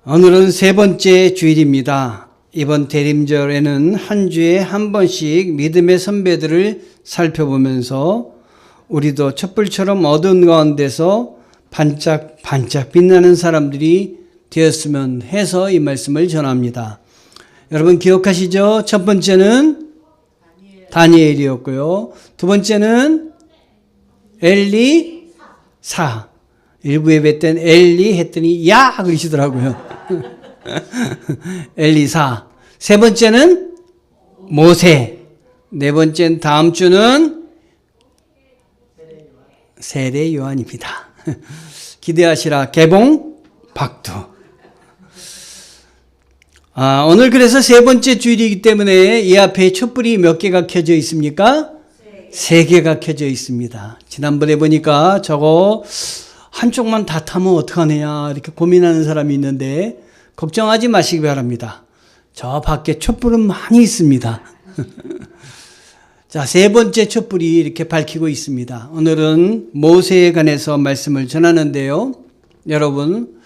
오늘은 세 번째 주일입니다. 이번 대림절에는 한 주에 한 번씩 믿음의 선배들을 살펴보면서 우리도 촛불처럼 어두운 가운데서 반짝반짝 빛나는 사람들이 되었으면 해서 이 말씀을 전합니다. 여러분 기억하시죠? 첫 번째는 다니엘이었고요. 두 번째는 엘리사. 일부 예배 때는 엘리 했더니 야 그러시더라고요. 엘리사. 세 번째는 모세. 네 번째는 다음 주는 세례 요한입니다. 기대하시라. 개봉 박두. 오늘 그래서 세 번째 주일이기 때문에 이 앞에 촛불이 몇 개가 켜져 있습니까? 세 개가 켜져 있습니다. 지난번에 보니까 저거 한쪽만 다 타면 어떡하느냐 이렇게 고민하는 사람이 있는데 걱정하지 마시기 바랍니다. 저 밖에 촛불은 많이 있습니다. 자, 세 번째 촛불이 이렇게 밝히고 있습니다. 오늘은 모세에 관해서 말씀을 전하는데요. 여러분,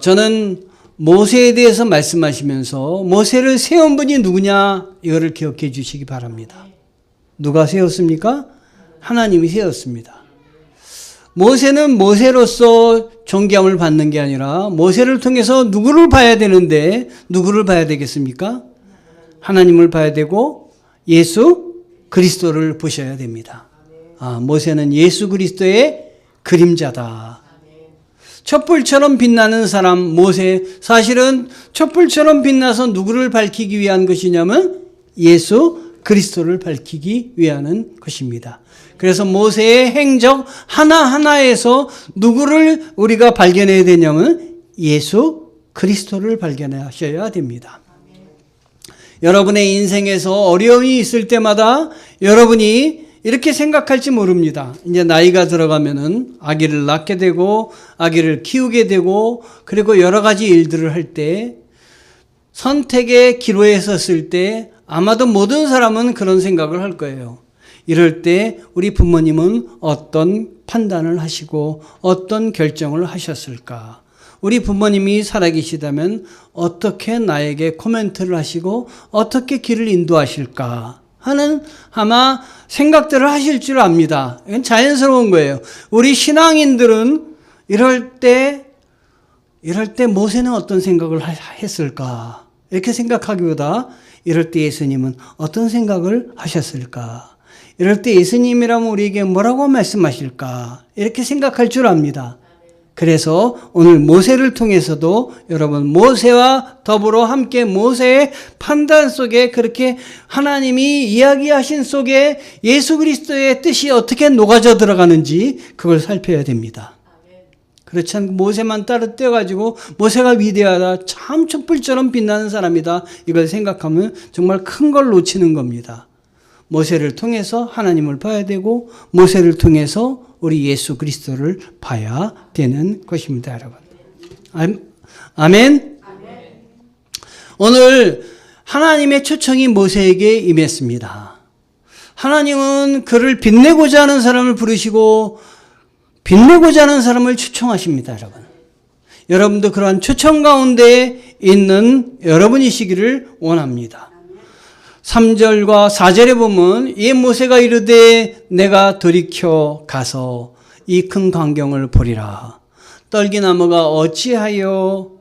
저는 모세에 대해서 말씀하시면서 모세를 세운 분이 누구냐 이거를 기억해 주시기 바랍니다. 누가 세웠습니까? 하나님이 세웠습니다. 모세는 모세로서 존경을 받는 게 아니라 모세를 통해서 누구를 봐야 되는데 누구를 봐야 되겠습니까? 하나님을 봐야 되고 예수 그리스도를 보셔야 됩니다. 모세는 예수 그리스도의 그림자다. 촛불처럼 빛나는 사람 모세, 사실은 촛불처럼 빛나서 누구를 밝히기 위한 것이냐면 예수 그리스도를 밝히기 위한 것입니다. 그래서 모세의 행적 하나하나에서 누구를 우리가 발견해야 되냐면 예수 그리스도를 발견하셔야 됩니다. 여러분의 인생에서 어려움이 있을 때마다 여러분이 이렇게 생각할지 모릅니다. 이제 나이가 들어가면은 아기를 낳게 되고 아기를 키우게 되고 그리고 여러 가지 일들을 할 때 선택의 기로에 섰을 때 아마도 모든 사람은 그런 생각을 할 거예요. 이럴 때 우리 부모님은 어떤 판단을 하시고 어떤 결정을 하셨을까? 우리 부모님이 살아계시다면 어떻게 나에게 코멘트를 하시고 어떻게 길을 인도하실까 하는 아마 생각들을 하실 줄 압니다. 이건 자연스러운 거예요. 우리 신앙인들은 이럴 때 모세는 어떤 생각을 했을까? 이렇게 생각하기보다 이럴 때 예수님은 어떤 생각을 하셨을까? 이럴 때 예수님이라면 우리에게 뭐라고 말씀하실까? 이렇게 생각할 줄 압니다. 그래서 오늘 모세를 통해서도 여러분 모세와 더불어 함께 모세의 판단 속에 그렇게 하나님이 이야기하신 속에 예수 그리스도의 뜻이 어떻게 녹아져 들어가는지 그걸 살펴야 됩니다. 그렇지 않고 모세만 따로 떼어가지고 모세가 위대하다, 참 촛불처럼 빛나는 사람이다 이걸 생각하면 정말 큰 걸 놓치는 겁니다. 모세를 통해서 하나님을 봐야 되고 모세를 통해서 우리 예수 그리스도를 봐야 되는 것입니다, 여러분. 아멘. 오늘 하나님의 초청이 모세에게 임했습니다. 하나님은 그를 빛내고자 하는 사람을 부르시고 빛내고자 하는 사람을 초청하십니다, 여러분. 여러분도 그러한 초청 가운데 있는 여러분이시기를 원합니다. 3절과 4절에 보면 이 모세가 이르되 내가 돌이켜 가서 이 큰 광경을 보리라. 떨기나무가 어찌하여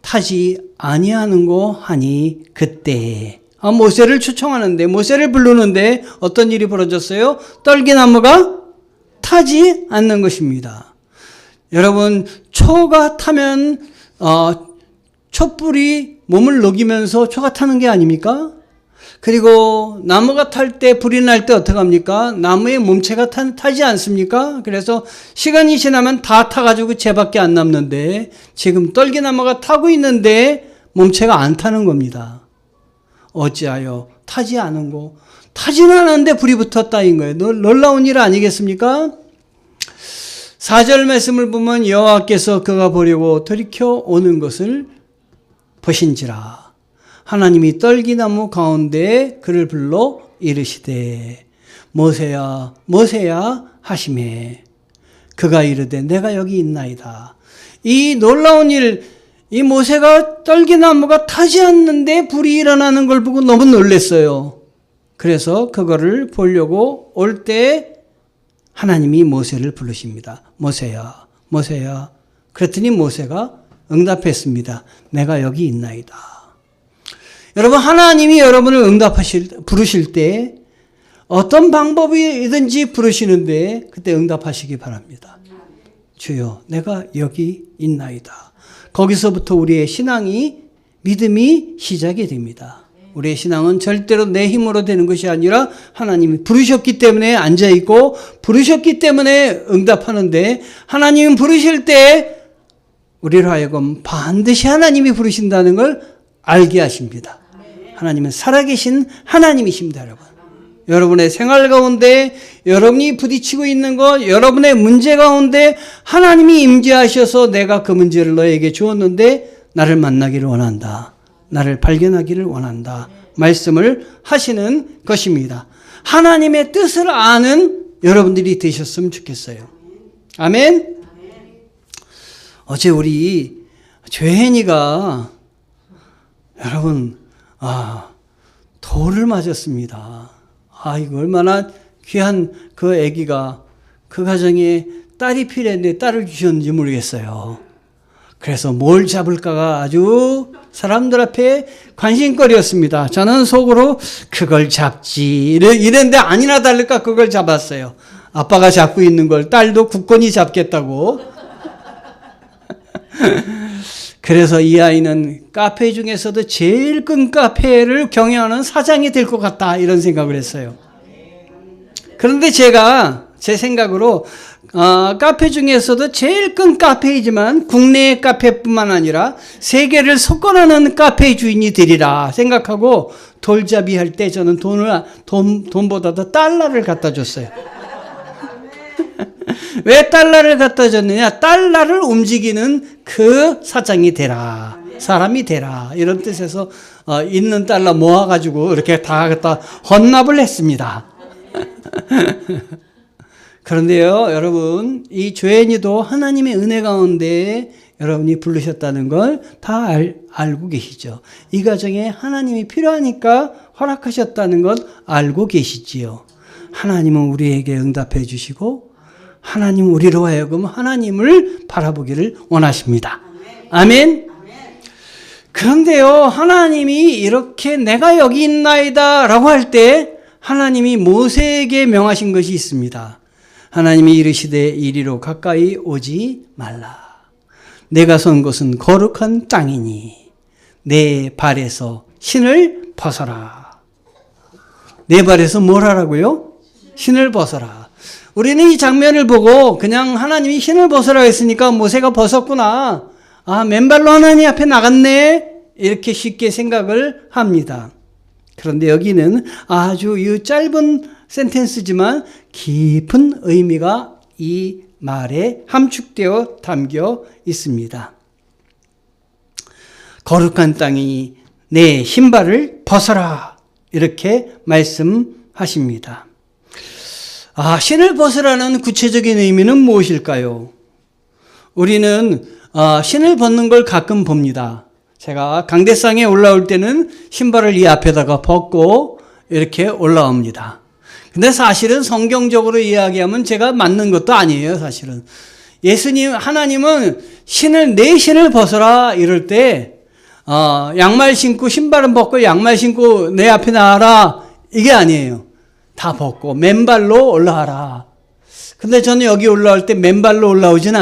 타지 아니하는고 하니 그때 모세를 초청하는데 모세를 부르는데 어떤 일이 벌어졌어요? 떨기나무가 타지 않는 것입니다. 여러분 초가 타면 촛불이 몸을 녹이면서 초가 타는 게 아닙니까? 그리고 나무가 탈 때 불이 날 때 어떻게 합니까? 나무의 몸체가 타지 않습니까? 그래서 시간이 지나면 다 타가지고 쟤밖에 안 남는데 지금 떨기나무가 타고 있는데 몸체가 안 타는 겁니다. 어찌하여 타지 않은고 타지는 않았는데 불이 붙었다인 거예요. 놀라운 일 아니겠습니까? 4절 말씀을 보면 여호와께서 그가 보려고 돌이켜 오는 것을 보신지라. 하나님이 떨기나무 가운데 그를 불러 이르시되 모세야 모세야 하시매 그가 이르되 내가 여기 있나이다. 이 놀라운 일 이 모세가 떨기나무가 타지 않는데 불이 일어나는 걸 보고 너무 놀랐어요. 그래서 그거를 보려고 올 때 하나님이 모세를 부르십니다. 모세야, 모세야. 그랬더니 모세가 응답했습니다. 내가 여기 있나이다. 여러분, 하나님이 여러분을 부르실 때 어떤 방법이든지 부르시는데 그때 응답하시기 바랍니다. 주여, 내가 여기 있나이다. 거기서부터 우리의 믿음이 시작이 됩니다. 우리의 신앙은 절대로 내 힘으로 되는 것이 아니라 하나님이 부르셨기 때문에 앉아있고 부르셨기 때문에 응답하는데, 하나님이 부르실 때 우리로 하여금 반드시 하나님이 부르신다는 걸 알게 하십니다. 하나님은 살아계신 하나님이십니다, 여러분. 여러분의 생활 가운데, 여러분이 부딪히고 있는 것, 여러분의 문제 가운데 하나님이 임재하셔서 내가 그 문제를 너에게 주었는데 나를 만나기를 원한다. 나를 발견하기를 원한다. 말씀을 하시는 것입니다. 하나님의 뜻을 아는 여러분들이 되셨으면 좋겠어요. 아멘? 어제 우리 죄인이가 여러분 돌을 맞았습니다. 이거 얼마나 귀한 그 아기가 그 가정에 딸이 필요했는데 딸을 주셨는지 모르겠어요. 그래서 뭘 잡을까가 아주 사람들 앞에 관심거리였습니다. 저는 속으로 그걸 잡지 이랬는데 아니나 다를까 그걸 잡았어요. 아빠가 잡고 있는 걸 딸도 굳건히 잡겠다고. 그래서 이 아이는 카페 중에서도 제일 큰 카페를 경영하는 사장이 될 것 같다, 이런 생각을 했어요. 그런데 제가 제 생각으로 카페 중에서도 제일 큰 카페이지만 국내의 카페뿐만 아니라 세계를 석권하는 카페의 주인이 되리라 생각하고 돌잡이 할 때 저는 돈보다도 달러를 갖다 줬어요. 왜 달러를 갖다 줬느냐? 달러를 움직이는 그 사장이 되라, 사람이 되라, 이런 뜻에서 있는 달러 모아가지고 이렇게 다 갖다 헌납을 했습니다. 그런데요, 여러분, 이 죄인이도 하나님의 은혜 가운데 여러분이 부르셨다는 걸 다 알고 계시죠. 이 가정에 하나님이 필요하니까 허락하셨다는 것 알고 계시지요. 하나님은 우리에게 응답해 주시고 하나님 우리로 하여금 하나님을 바라보기를 원하십니다. 아멘. 그런데요, 하나님이 이렇게 내가 여기 있나이다 라고 할 때 하나님이 모세에게 명하신 것이 있습니다. 하나님이 이르시되 이리로 가까이 오지 말라. 내가 선 곳은 거룩한 땅이니 내 발에서 신을 벗어라. 내 발에서 뭘 하라고요? 신을 벗어라. 우리는 이 장면을 보고 그냥 하나님이 신을 벗으라 했으니까 모세가 벗었구나, 맨발로 하나님 앞에 나갔네, 이렇게 쉽게 생각을 합니다. 그런데 여기는 아주 이 짧은 센텐스지만 깊은 의미가 이 말에 함축되어 담겨 있습니다. 거룩한 땅이 내 신발을 벗어라, 이렇게 말씀하십니다. 신을 벗으라는 구체적인 의미는 무엇일까요? 우리는 신을 벗는 걸 가끔 봅니다. 제가 강대상에 올라올 때는 신발을 이 앞에다가 벗고 이렇게 올라옵니다. 근데 사실은 성경적으로 이야기하면 제가 맞는 것도 아니에요, 사실은. 하나님은 내 신을 벗어라 이럴 때, 양말 신고 신발은 벗고 양말 신고 내 앞에 나와라, 이게 아니에요. 다 벗고 맨발로 올라와라. 근데 저는 여기 올라올 때 맨발로 올라오지는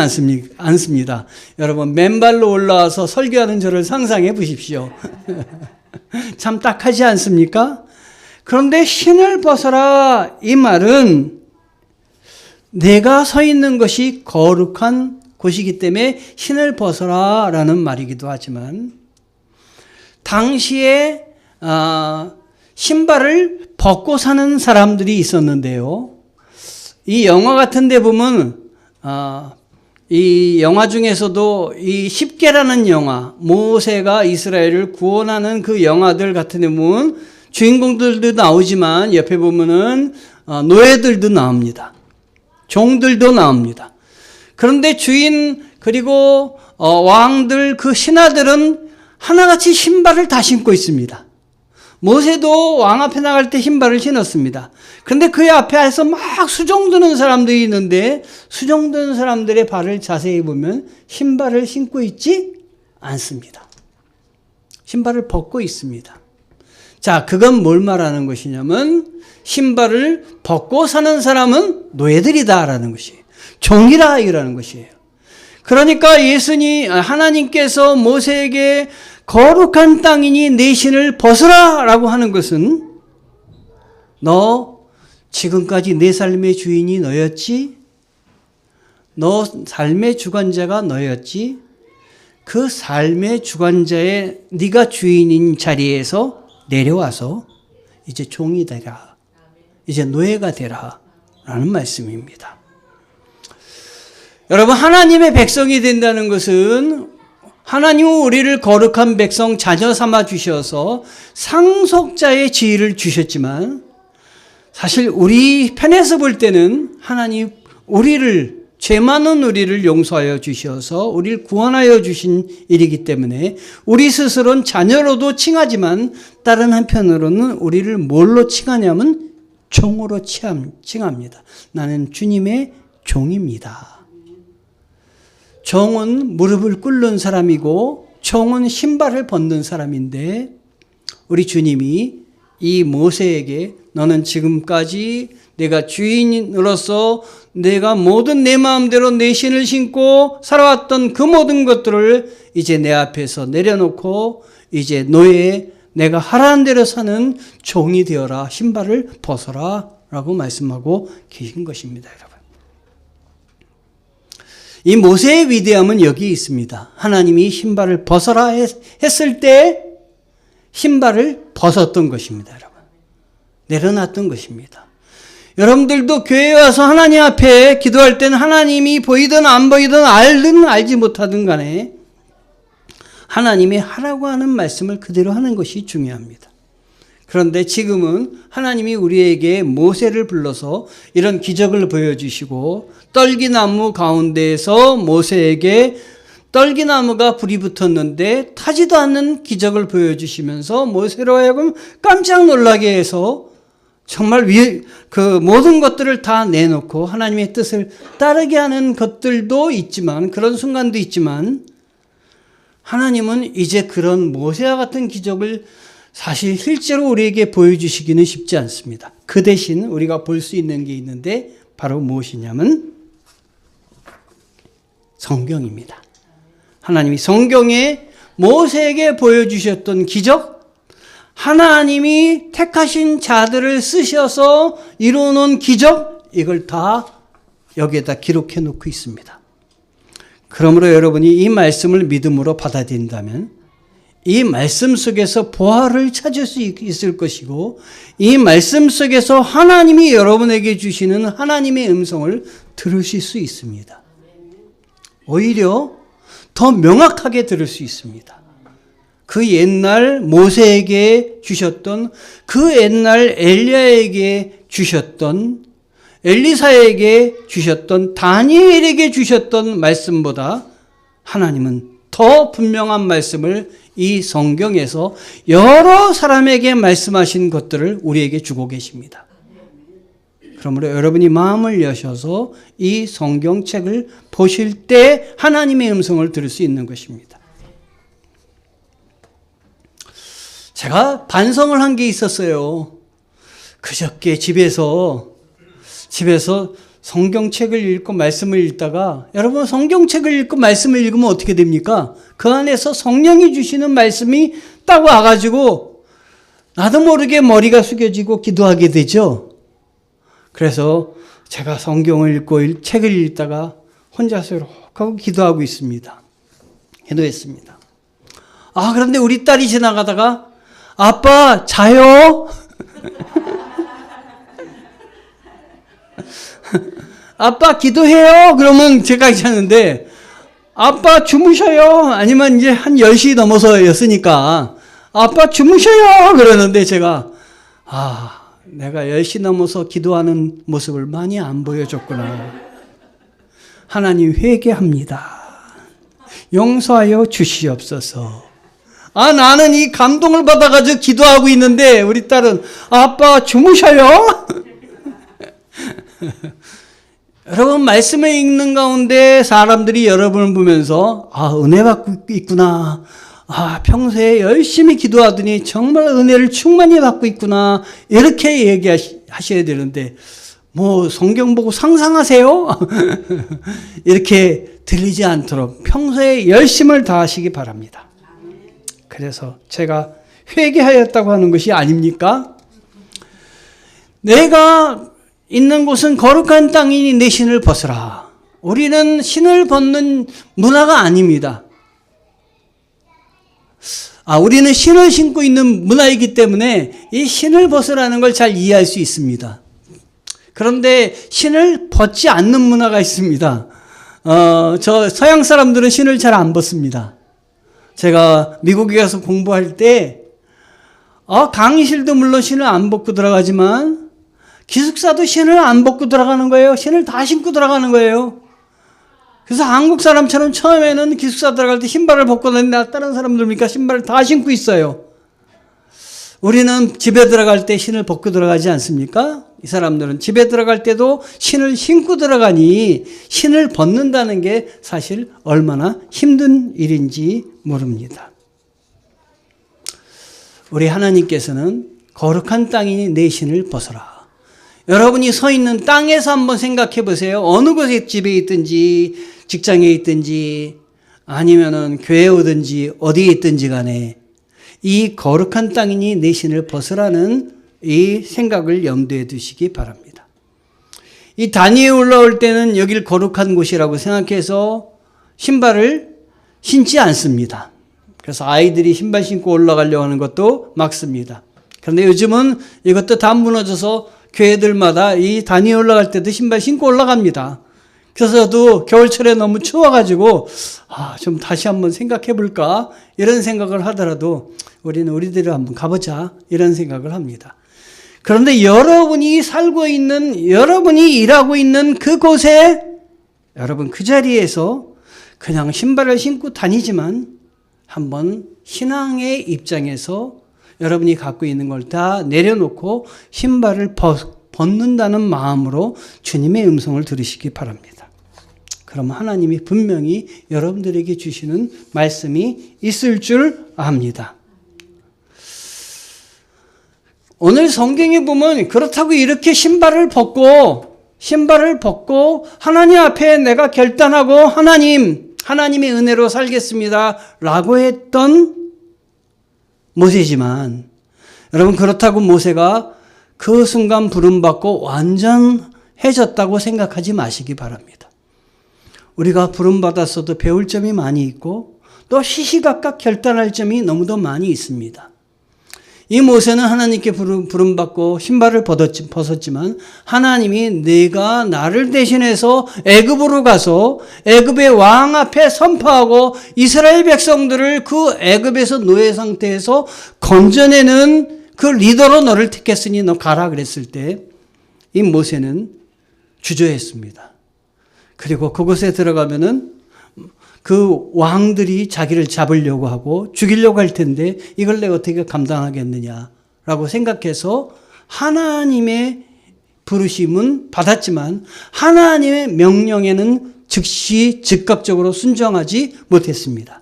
않습니다. 여러분, 맨발로 올라와서 설교하는 저를 상상해 보십시오. 참 딱하지 않습니까? 그런데 신을 벗어라, 이 말은 내가 서 있는 것이 거룩한 곳이기 때문에 신을 벗어라 라는 말이기도 하지만, 당시에 신발을 벗고 사는 사람들이 있었는데요. 이 영화 같은 데 보면 이 영화 중에서도 이 십계라는 영화, 모세가 이스라엘을 구원하는 그 영화들 같은 데 보면 주인공들도 나오지만 옆에 보면은 노예들도 나옵니다. 종들도 나옵니다. 그런데 주인 그리고 왕들 그 신하들은 하나같이 신발을 다 신고 있습니다. 모세도 왕 앞에 나갈 때 신발을 신었습니다. 그런데 그의 앞에서 막 수종드는 사람들이 있는데 수종드는 사람들의 발을 자세히 보면 신발을 신고 있지 않습니다. 신발을 벗고 있습니다. 자, 그건 뭘 말하는 것이냐면 신발을 벗고 사는 사람은 노예들이다라는 것이에요. 종이라 이라는 것이에요. 그러니까 하나님께서 모세에게 거룩한 땅이니 내 신을 벗으라 라고 하는 것은 너 지금까지 내 삶의 주인이 너였지? 너 삶의 주관자가 너였지? 그 삶의 주관자의 네가 주인인 자리에서 내려와서 이제 종이 되라. 이제 노예가 되라 라는 말씀입니다. 여러분, 하나님의 백성이 된다는 것은 하나님은 우리를 거룩한 백성 자녀 삼아 주셔서 상속자의 지위를 주셨지만 사실 우리 편에서 볼 때는 하나님 죄 많은 우리를 용서하여 주셔서 우리를 구원하여 주신 일이기 때문에 우리 스스로는 자녀로도 칭하지만 다른 한편으로는 우리를 뭘로 칭하냐면 종으로 칭합니다. 나는 주님의 종입니다. 종은 무릎을 꿇는 사람이고 종은 신발을 벗는 사람인데 우리 주님이 이 모세에게 너는 지금까지 내가 주인으로서 내가 모든 내 마음대로 내 신을 신고 살아왔던 그 모든 것들을 이제 내 앞에서 내려놓고 이제 내가 하라는 대로 사는 종이 되어라. 신발을 벗어라 라고 말씀하고 계신 것입니다. 여러분, 이 모세의 위대함은 여기 있습니다. 하나님이 신발을 벗어라 했을 때 신발을 벗었던 것입니다. 여러분, 내려놨던 것입니다. 여러분들도 교회에 와서 하나님 앞에 기도할 때는 하나님이 보이든 안 보이든 알든 알지 못하든 간에 하나님이 하라고 하는 말씀을 그대로 하는 것이 중요합니다. 그런데 지금은 하나님이 우리에게 모세를 불러서 이런 기적을 보여주시고 떨기나무 가운데에서 모세에게 떨기나무가 불이 붙었는데 타지도 않는 기적을 보여주시면서 모세로 하여금 깜짝 놀라게 해서 정말 그 모든 것들을 다 내놓고 하나님의 뜻을 따르게 하는 것들도 있지만 그런 순간도 있지만 하나님은 이제 그런 모세와 같은 기적을 사실 실제로 우리에게 보여주시기는 쉽지 않습니다. 그 대신 우리가 볼 수 있는 게 있는데 바로 무엇이냐면 성경입니다. 하나님이 성경에 모세에게 보여주셨던 기적, 하나님이 택하신 자들을 쓰셔서 이루어놓은 기적, 이걸 다 여기에다 기록해 놓고 있습니다. 그러므로 여러분이 이 말씀을 믿음으로 받아들인다면 이 말씀 속에서 보화를 찾을 수 있을 것이고 이 말씀 속에서 하나님이 여러분에게 주시는 하나님의 음성을 들으실 수 있습니다. 오히려 더 명확하게 들을 수 있습니다. 그 옛날 모세에게 주셨던, 그 옛날 엘리야에게 주셨던, 엘리사에게 주셨던, 다니엘에게 주셨던 말씀보다 하나님은 더 분명한 말씀을 이 성경에서 여러 사람에게 말씀하신 것들을 우리에게 주고 계십니다. 그러므로 여러분이 마음을 여셔서 이 성경책을 보실 때 하나님의 음성을 들을 수 있는 것입니다. 제가 반성을 한 게 있었어요. 그저께 집에서 성경책을 읽고 말씀을 읽다가, 여러분 성경책을 읽고 말씀을 읽으면 어떻게 됩니까? 그 안에서 성령이 주시는 말씀이 딱 와가지고 나도 모르게 머리가 숙여지고 기도하게 되죠. 그래서 제가 성경을 읽고 책을 읽다가 혼자서 이렇게 하고 기도하고 있습니다. 기도했습니다. 그런데 우리 딸이 지나가다가 아빠 자요? 아빠 기도해요? 그러면 제가 괜찮은데 아빠 주무셔요? 아니면 이제 한 10시 넘어서였으니까 아빠 주무셔요? 그러는데 제가 내가 10시 넘어서 기도하는 모습을 많이 안 보여줬구나. 하나님 회개합니다. 용서하여 주시옵소서. 나는 이 감동을 받아가지고 기도하고 있는데 우리 딸은 아빠 주무셔요? 여러분, 말씀을 읽는 가운데 사람들이 여러분을 보면서 은혜 받고 있구나. 평소에 열심히 기도하더니 정말 은혜를 충만히 받고 있구나. 이렇게 얘기하셔야 되는데 성경 보고 상상하세요? 이렇게 들리지 않도록 평소에 열심을 다하시기 바랍니다. 그래서 제가 회개하였다고 하는 것이 아닙니까? 내가 있는 곳은 거룩한 땅이니 내 신을 벗으라. 우리는 신을 벗는 문화가 아닙니다. 우리는 신을 신고 있는 문화이기 때문에 이 신을 벗으라는 걸 잘 이해할 수 있습니다. 그런데 신을 벗지 않는 문화가 있습니다. 저 서양 사람들은 신을 잘 안 벗습니다. 제가 미국에 가서 공부할 때 강의실도 물론 신을 안 벗고 들어가지만 기숙사도 신을 안 벗고 들어가는 거예요. 신을 다 신고 들어가는 거예요. 그래서 한국 사람처럼 처음에는 기숙사 들어갈 때 신발을 벗고 다니는데 다른 사람들 보니까 신발을 다 신고 있어요. 우리는 집에 들어갈 때 신을 벗고 들어가지 않습니까? 이 사람들은 집에 들어갈 때도 신을 신고 들어가니 신을 벗는다는 게 사실 얼마나 힘든 일인지 모릅니다. 우리 하나님께서는 거룩한 땅이니 내 신을 벗어라. 여러분이 서 있는 땅에서 한번 생각해 보세요. 어느 곳에 집에 있든지 직장에 있든지 아니면은 교회에 오든지 어디에 있든지 간에 이 거룩한 땅이니 내 신을 벗으라는 이 생각을 염두에 두시기 바랍니다. 이 단위에 올라올 때는 여길 거룩한 곳이라고 생각해서 신발을 신지 않습니다. 그래서 아이들이 신발 신고 올라가려고 하는 것도 막습니다. 그런데 요즘은 이것도 다 무너져서 교회들마다 이 단위에 올라갈 때도 신발 신고 올라갑니다. 그래서 저도 겨울철에 너무 추워가지고 좀 다시 한번 생각해 볼까 이런 생각을 하더라도 우리는 우리대로 한번 가보자 이런 생각을 합니다. 그런데 여러분이 살고 있는, 여러분이 일하고 있는 그곳에 여러분 그 자리에서 그냥 신발을 신고 다니지만 한번 신앙의 입장에서 여러분이 갖고 있는 걸 다 내려놓고 신발을 벗는다는 마음으로 주님의 음성을 들으시기 바랍니다. 그럼 하나님이 분명히 여러분들에게 주시는 말씀이 있을 줄 압니다. 오늘 성경에 보면 그렇다고 이렇게 신발을 벗고 하나님 앞에 내가 결단하고 하나님의 은혜로 살겠습니다 라고 했던 모세지만 여러분 그렇다고 모세가 그 순간 부름받고 완전해졌다고 생각하지 마시기 바랍니다. 우리가 부름받았어도 배울 점이 많이 있고 또 시시각각 결단할 점이 너무도 많이 있습니다. 이 모세는 하나님께 부름받고 신발을 벗었지만 하나님이 내가 나를 대신해서 애굽으로 가서 애굽의 왕 앞에 선포하고 이스라엘 백성들을 그 애굽에서 노예 상태에서 건져내는 그 리더로 너를 택했으니 너 가라 그랬을 때 이 모세는 주저했습니다. 그리고 그곳에 들어가면은 그 왕들이 자기를 잡으려고 하고 죽이려고 할 텐데 이걸 내가 어떻게 감당하겠느냐라고 생각해서 하나님의 부르심은 받았지만 하나님의 명령에는 즉각적으로 순종하지 못했습니다.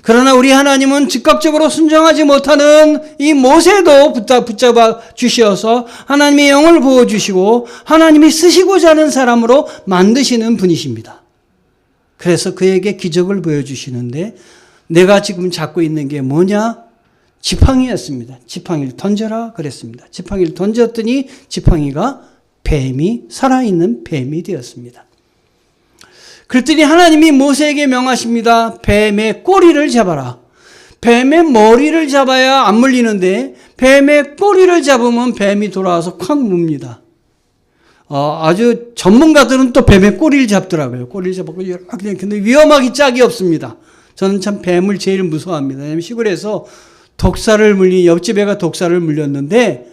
그러나 우리 하나님은 즉각적으로 순종하지 못하는 이 모세도 붙잡아 주셔서 하나님의 영을 부어주시고 하나님이 쓰시고자 하는 사람으로 만드시는 분이십니다. 그래서 그에게 기적을 보여주시는데 내가 지금 잡고 있는 게 뭐냐? 지팡이였습니다. 지팡이를 던져라 그랬습니다. 지팡이를 던졌더니 지팡이가 살아있는 뱀이 되었습니다. 그랬더니 하나님이 모세에게 명하십니다. 뱀의 꼬리를 잡아라. 뱀의 머리를 잡아야 안 물리는데 뱀의 꼬리를 잡으면 뱀이 돌아와서 콱 뭅니다. 아주 전문가들은 또 뱀의 꼬리를 잡더라고요. 꼬리를 잡고 이렇게. 근데 위험하기 짝이 없습니다. 저는 참 뱀을 제일 무서워합니다. 왜냐하면 시골에서 옆집 애가 독사를 물렸는데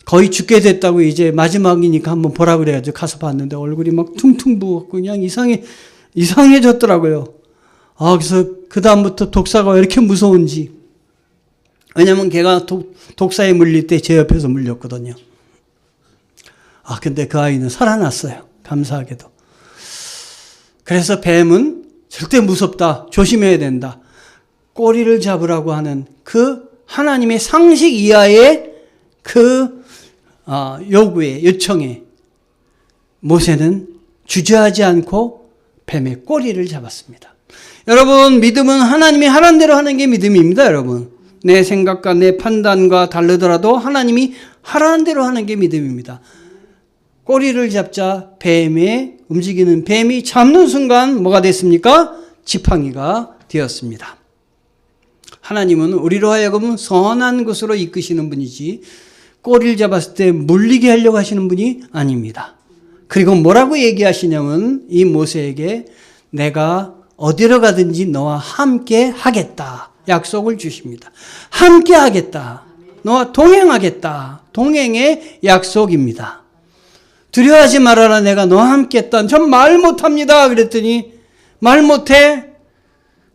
거의 죽게 됐다고 이제 마지막이니까 한번 보라 그래가지고 가서 봤는데 얼굴이 막 퉁퉁 부었고 그냥 이상해. 이상해졌더라고요. 그래서 그다음부터 독사가 왜 이렇게 무서운지. 왜냐면 걔가 독사에 물릴 때 제 옆에서 물렸거든요. 근데 그 아이는 살아났어요. 감사하게도. 그래서 뱀은 절대 무섭다. 조심해야 된다. 꼬리를 잡으라고 하는 그 하나님의 상식 이하의 그 요구에, 요청에 모세는 주저하지 않고 뱀의 꼬리를 잡았습니다. 여러분, 믿음은 하나님이 하라는 대로 하는 게 믿음입니다, 여러분. 내 생각과 내 판단과 다르더라도 하나님이 하라는 대로 하는 게 믿음입니다. 꼬리를 잡자 움직이는 뱀이 잡는 순간 뭐가 됐습니까? 지팡이가 되었습니다. 하나님은 우리로 하여금 선한 것으로 이끄시는 분이지 꼬리를 잡았을 때 물리게 하려고 하시는 분이 아닙니다. 그리고 뭐라고 얘기하시냐면 이 모세에게 내가 어디로 가든지 너와 함께 하겠다. 약속을 주십니다. 함께 하겠다. 너와 동행하겠다. 동행의 약속입니다. 두려워하지 말아라. 내가 너와 함께 했다. 전 말 못합니다. 그랬더니 말 못해?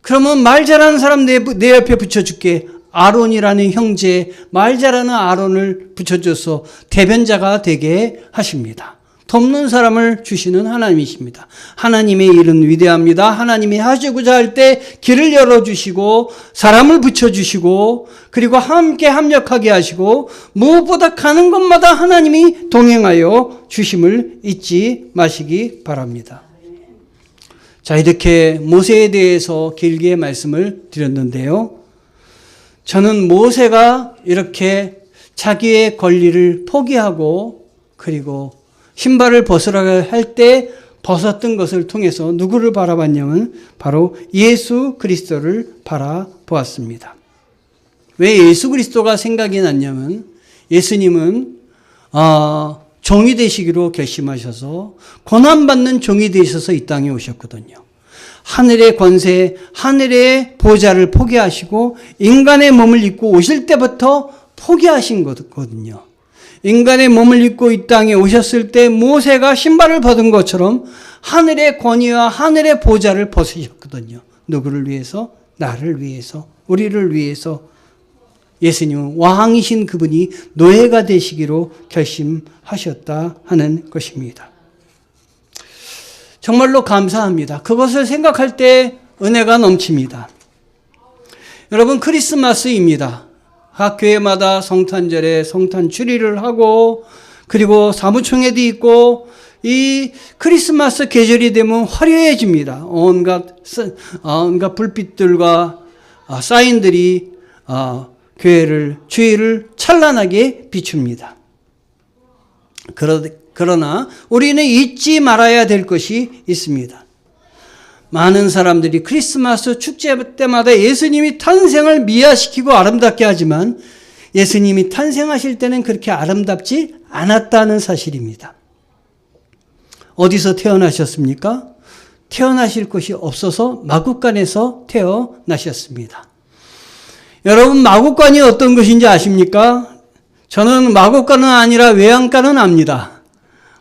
그러면 말 잘하는 사람 내 옆에 붙여줄게. 아론이라는 형제, 말 잘하는 아론을 붙여줘서 대변자가 되게 하십니다. 돕는 사람을 주시는 하나님이십니다. 하나님의 일은 위대합니다. 하나님이 하시고자 할 때 길을 열어주시고 사람을 붙여주시고 그리고 함께 합력하게 하시고 무엇보다 가는 곳마다 하나님이 동행하여 주심을 잊지 마시기 바랍니다. 자, 이렇게 모세에 대해서 길게 말씀을 드렸는데요. 저는 모세가 이렇게 자기의 권리를 포기하고 그리고 신발을 벗으라고 할 때 벗었던 것을 통해서 누구를 바라봤냐면 바로 예수 그리스도를 바라보았습니다. 왜 예수 그리스도가 생각이 났냐면 예수님은 종이 되시기로 결심하셔서 고난받는 종이 되셔서 이 땅에 오셨거든요. 하늘의 권세, 하늘의 보좌를 포기하시고 인간의 몸을 입고 오실 때부터 포기하신 거거든요. 인간의 몸을 입고 이 땅에 오셨을 때 모세가 신발을 벗은 것처럼 하늘의 권위와 하늘의 보좌를 벗으셨거든요. 누구를 위해서? 나를 위해서, 우리를 위해서. 예수님은 왕이신 그분이 노예가 되시기로 결심하셨다 하는 것입니다. 정말로 감사합니다. 그것을 생각할 때 은혜가 넘칩니다. 여러분, 크리스마스입니다. 각 교회마다 성탄절에 성탄 추리를 하고 그리고 사무총회도 있고 이 크리스마스 계절이 되면 화려해집니다. 온갖 불빛들과 사인들이 주위를 찬란하게 비춥니다. 그러나 우리는 잊지 말아야 될 것이 있습니다. 많은 사람들이 크리스마스 축제 때마다 예수님이 탄생을 미화시키고 아름답게 하지만 예수님이 탄생하실 때는 그렇게 아름답지 않았다는 사실입니다. 어디서 태어나셨습니까? 태어나실 곳이 없어서 마구간에서 태어나셨습니다. 여러분, 마구간이 어떤 것인지 아십니까? 저는 마구간은 아니라 외양간은 압니다.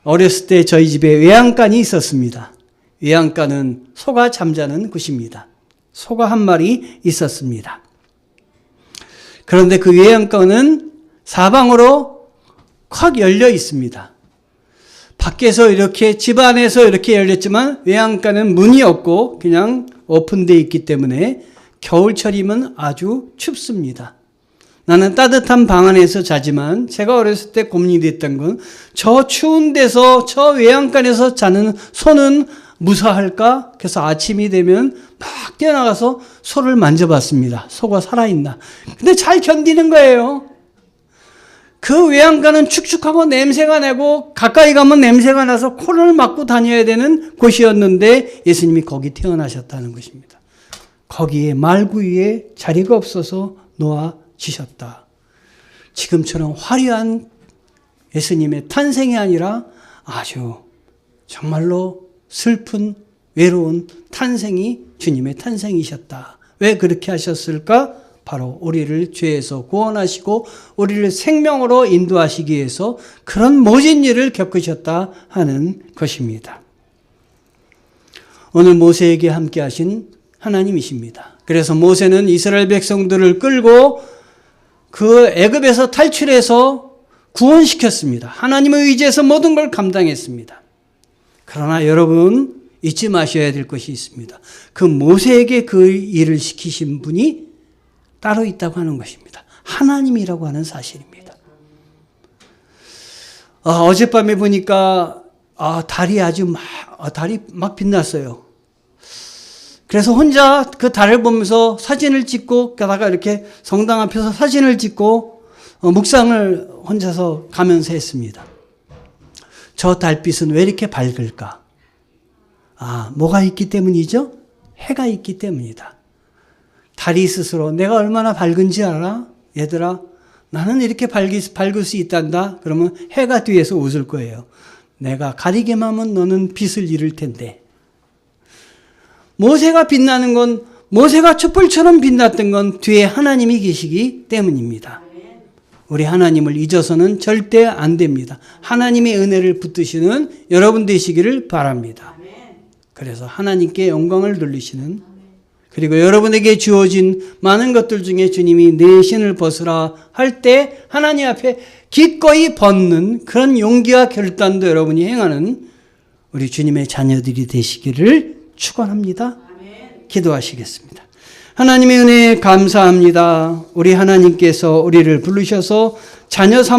어렸을 때 저희 집에 외양간이 있었습니다. 외양간은 소가 잠자는 곳입니다. 소가 한 마리 있었습니다. 그런데 그 외양간은 사방으로 콱 열려 있습니다. 밖에서 이렇게 집 안에서 이렇게 열렸지만 외양간은 문이 없고 그냥 오픈되어 있기 때문에 겨울철이면 아주 춥습니다. 나는 따뜻한 방 안에서 자지만 제가 어렸을 때 고민이 됐던 건 저 추운 데서 저 외양간에서 자는 소는 무사할까? 그래서 아침이 되면 막 뛰어나가서 소를 만져봤습니다. 소가 살아있나? 근데 잘 견디는 거예요. 그 외양간은 축축하고 냄새가 나고 가까이 가면 냄새가 나서 코를 막고 다녀야 되는 곳이었는데 예수님이 거기 태어나셨다는 것입니다. 거기에 말구유에 자리가 없어서 놓아지셨다. 지금처럼 화려한 예수님의 탄생이 아니라 아주 정말로 슬픈 외로운 탄생이 주님의 탄생이셨다. 왜 그렇게 하셨을까? 바로 우리를 죄에서 구원하시고 우리를 생명으로 인도하시기 위해서 그런 모진 일을 겪으셨다 하는 것입니다. 오늘 모세에게 함께 하신 하나님이십니다. 그래서 모세는 이스라엘 백성들을 끌고 그 애굽에서 탈출해서 구원시켰습니다. 하나님의 의지에서 모든 걸 감당했습니다. 그러나 여러분 잊지 마셔야 될 것이 있습니다. 그 모세에게 그 일을 시키신 분이 따로 있다고 하는 것입니다. 하나님이라고 하는 사실입니다. 어젯밤에 보니까 달이 달이 막 빛났어요. 그래서 혼자 그 달을 보면서 사진을 찍고 게다가 이렇게 성당 앞에서 사진을 찍고 묵상을 혼자서 가면서 했습니다. 저 달빛은 왜 이렇게 밝을까? 뭐가 있기 때문이죠? 해가 있기 때문이다. 달이 스스로 내가 얼마나 밝은지 알아? 얘들아, 나는 이렇게 밝을 수 있단다. 그러면 해가 뒤에서 웃을 거예요. 내가 가리게만 하면 너는 빛을 잃을 텐데. 모세가 빛나는 건, 모세가 촛불처럼 빛났던 건 뒤에 하나님이 계시기 때문입니다. 우리 하나님을 잊어서는 절대 안 됩니다. 하나님의 은혜를 붙드시는 여러분 되시기를 바랍니다. 그래서 하나님께 영광을 돌리시는, 그리고 여러분에게 주어진 많은 것들 중에 주님이 내 신을 벗으라 할 때 하나님 앞에 기꺼이 벗는 그런 용기와 결단도 여러분이 행하는 우리 주님의 자녀들이 되시기를 축원합니다. 기도하시겠습니다. 하나님의 은혜에 감사합니다. 우리 하나님께서 우리를 부르셔서 자녀 삼